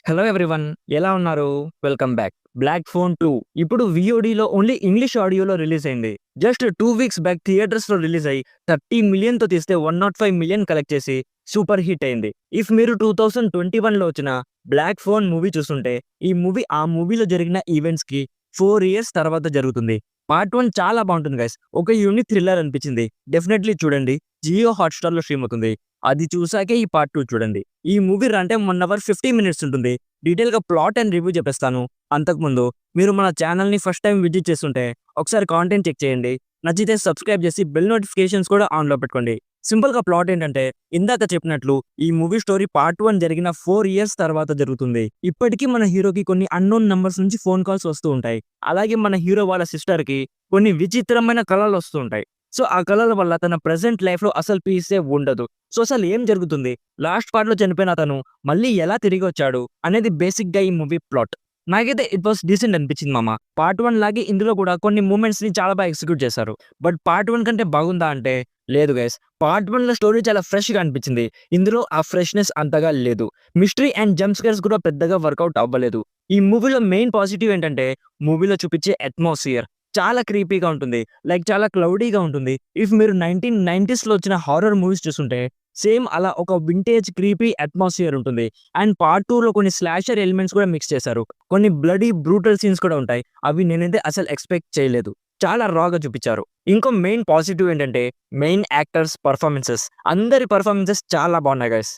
Hello everyone, ఎలా ఉన్నారు? Welcome back. 'Black phone 2' ఇప్పుడు వీఓడీలో ఓన్లీ ఇంగ్లీష్ ఆడియోలో రిలీజ్ అయింది. జస్ట్ 2 వీక్స్ బ్యాక్ థియేటర్స్‌లో రిలీజ్ అయ్యి 30,000,000తో తీస్తే 105,000,000 కలెక్ట్ చేసి సూపర్ హిట్ అయింది. ఇఫ్ మీరు 2021లో వచ్చిన 'బ్లాక్ ఫోన్' మూవీ చూసుంటే ఈ మూవీ ఆ మూవీలో జరిగిన ఈవెంట్స్‌కి 4 ఇయర్స్ తర్వాత జరుగుతుంది. పార్ట్ 1 చాలా బాగుంటుంది గైస్. ఒక యూనిక్ థ్రిల్లర్ అనిపించింది. డెఫినెట్‌లీ చూడండి. జియో హాట్‌స్టార్‌లో స్ట్రీమ్ అవుతుంది. అది చూసాకే ఈ పార్ట్ 2 చూడండి. ఈ movie run time 1 hour 50 minutes ఉంటుంది. డీటెయిల్‌గా ప్లాట్ అండ్ రివ్యూ చెప్పేస్తాను. అంతకుముందు మీరు మన ఛానల్‌ని ఫస్ట్ టైమ్ విజిట్ చేస్తుంటే ఒకసారి కాంటెంట్ చెక్ చేయండి. నచ్చితే సబ్స్క్రైబ్ చేసి బెల్ నోటిఫికేషన్స్ కూడా ఆన్‌లో పెట్టుకోండి. సింపుల్‌గా ప్లాట్ ఏంటంటే ఇందాక చెప్పినట్లు ఈ మూవీ స్టోరీ పార్ట్ 1 జరిగిన 4 ఇయర్స్ తర్వాత జరుగుతుంది. ఇప్పటికీ మన హీరోకి కొన్ని అన్‌నోన్ నంబర్స్ నుంచి ఫోన్ కాల్స్ వస్తూ ఉంటాయి. అలాగే మన హీరో వాళ్ళ సిస్టర్‌కి కొన్ని విచిత్రమైన కలలు వస్తూ ఉంటాయి. సో ఆ కలల వల్ల తన ప్రెజెంట్ లైఫ్‌లో అసలు పీసే ఉండదు. సో అసలు ఏం జరుగుతుంది? లాస్ట్ పార్ట్‌లో చనిపోయిన అతను మళ్ళీ ఎలా తిరిగొచ్చాడు? అనేది బేసిక్‌గా ఈ మూవీ ప్లాట్. నాకైతే ఇట్ వాస్ డీసెంట్ అనిపించింది మామ. పార్ట్ 1 లాగే ఇందులో కూడా కొన్ని మూవ్‌మెంట్స్‌ని చాలా బాగా ఎగ్జిక్యూట్ చేశారు. బట్ పార్ట్ 1 కంటే బాగుందా అంటే లేదు గైస్. పార్ట్ 1లో స్టోరీ చాలా ఫ్రెష్‌గా అనిపించింది. ఇందులో ఆ ఫ్రెష్‌నెస్ అంతగా లేదు. మిస్టరీ అండ్ జంప్ స్కేర్స్ కూడా పెద్దగా వర్కౌట్ అవ్వలేదు. ఈ మూవీలో మెయిన్ పాజిటివ్ ఏంటంటే మూవీలో చూపించే అట్మాస్ఫియర్ చాలా క్రీపీగా ఉంటుంది. లైక్ చాలా క్లౌడీగా ఉంటుంది. ఇఫ్ మీరు 1990స్‌లో వచ్చిన హారర్ మూవీస్ చూసుంటే సేమ్ అలా ఒక వింటేజ్ క్రీపీ అట్మాస్ఫియర్ ఉంటుంది. అండ్ పార్ట్ 2లో కొన్ని స్లాషర్ ఎలిమెంట్స్ కూడా మిక్స్ చేశారు. కొన్ని బ్లడీ బ్రూటల్ సీన్స్ కూడా ఉంటాయి. అవి నేనైతే అసలు ఎక్స్‌పెక్ట్ చేయలేదు. చాలా రాగా చూపించారు. ఇంకో మెయిన్ పాజిటివ్ ఏంటంటే మెయిన్ యాక్టర్స్ పెర్ఫార్మన్సెస్. అందరి పెర్ఫార్మన్సెస్ చాలా బాగున్నాయి గైస్.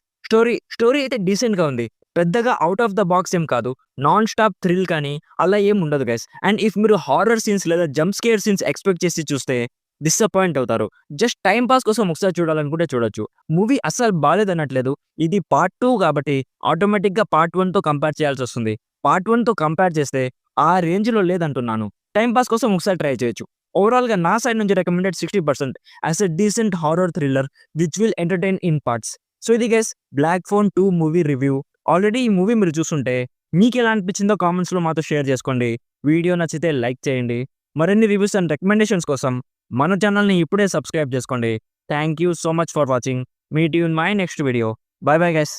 స్టోరీ అయితే డీసెంట్‌గా ఉంది. పెద్దగా ఔట్ ఆఫ్ ద బాక్స్ ఏం కాదు. నాన్ స్టాప్ థ్రిల్ కానీ అలా ఏం ఉండదు గైస్. అండ్ ఇఫ్ మీరు హారర్ సీన్స్ లేదా జంప్ స్కేర్ సీన్స్ ఎక్స్‌పెక్ట్ చేసి చూస్తే డిసప్పాయింట్ అవుతారు. జస్ట్ టైమ్ పాస్ కోసం ఒకసారి చూడాలనుకుంటే చూడొచ్చు. మూవీ అస్సలు బాలేదనట్లేదు. ఇది పార్ట్ 2 కాబట్టి ఆటోమేటిక్‌గా పార్ట్ 1తో కంపేర్ చేయాల్సొస్తుంది. పార్ట్ 1తో కంపేర్ చేస్తే ఆ రేంజ్‌లో లేదంటున్నాను. టైమ్ పాస్ కోసం ఒకసారి ట్రై చేయొచ్చు. ఓవరాల్‌గా నా సైడ్ నుంచి recommended 60% as a decent horror thriller which will entertain in parts. So ఇది guys 'black phone 2' movie review. Already ఈ మూవీ మీరు చూసుంటే మీకెలా అనిపించిందో కామెంట్స్‌లో మాతో షేర్ చేసుకోండి. వీడియో నచ్చితే లైక్ చేయండి. మరిన్ని రివ్యూస్ అండ్ రికమెండేషన్స్ కోసం మన ఛానల్‌ని ఇప్పుడే సబ్స్క్రైబ్ చేసుకోండి. Thank you so much for watching. Meet you in my next video. By bye guys.